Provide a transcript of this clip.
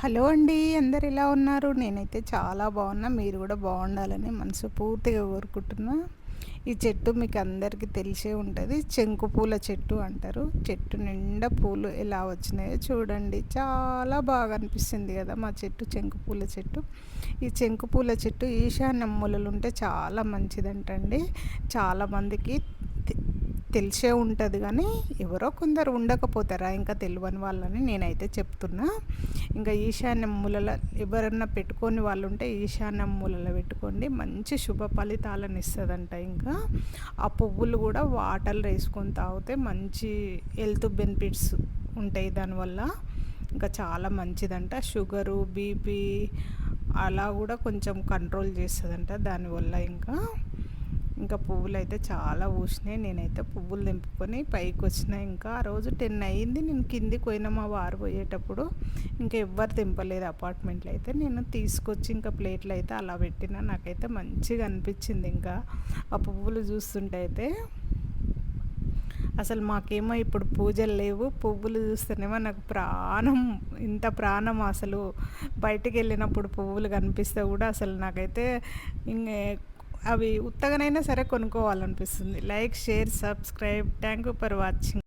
Hello అండి. అందరు ఎలా ఉన్నారు? నేనైతే చాలా బాగున్నా. మీరు కూడా బాగుండాలని మనస్ఫూర్తిగా కోరుకుంటున్నా. ఈ చెట్టు మీకు అందరికీ తెలిసే ఉంటుంది. శంకు పూల చెట్టు అంటారు. చెట్టు నిండా పూలు ఎలా వచ్చినాయో చూడండి. చాలా బాగా అనిపిస్తుంది కదా మా చెట్టు, శంకు పూల చెట్టు. ఈ శంకు పూల చెట్టు ఈశాన్య మూలలు ఉంటే చాలా మంచిదంటండి. చాలామందికి తెలిసే ఉంటుంది కానీ ఎవరో కొందరు ఉండకపోతారా ఇంకా తెలియని వాళ్ళని నేనైతే చెప్తున్నా. ఇంకా ఈశాన్య మూలల ఎవరన్నా పెట్టుకొని వాళ్ళు ఉంటే ఈశాన్య మూలలో పెట్టుకోండి. మంచి శుభ ఫలితాలను ఇస్తుందంట. ఇంకా ఆ పువ్వులు కూడా వాటర్లో వేసుకొని తాగితే మంచి హెల్త్ బెనిఫిట్స్ ఉంటాయి దానివల్ల. ఇంకా చాలా మంచిదంట. షుగరు, బీపీ అలా కూడా కొంచెం కంట్రోల్ చేస్తుందంట దానివల్ల. ఇంకా పువ్వులు అయితే చాలా పూసినాయి. నేనైతే పువ్వులు తెంపుకొని పైకి వచ్చిన. ఇంకా ఆ రోజు 10 అయ్యింది. నేను కిందికి పోయినా మా వారు పోయేటప్పుడు ఇంకా ఎవ్వరు తెంపలేదు అపార్ట్మెంట్లో. అయితే నేను తీసుకొచ్చి ఇంకా ప్లేట్లు అయితే అలా పెట్టిన. నాకైతే మంచిగా అనిపించింది. ఇంకా ఆ పువ్వులు చూస్తుంటే అయితే అసలు మాకేమో ఇప్పుడు పూజలు లేవు, పువ్వులు చూస్తేనేమో నాకు ప్రాణం, ఇంత ప్రాణం. అసలు బయటికి వెళ్ళినప్పుడు పువ్వులు కనిపిస్తే కూడా అసలు నాకైతే ఇంక అవి ఉత్తగానైనా సరే కొనుక్కోవాలనిపిస్తుంది. Like, share, subscribe. Thank you for watching.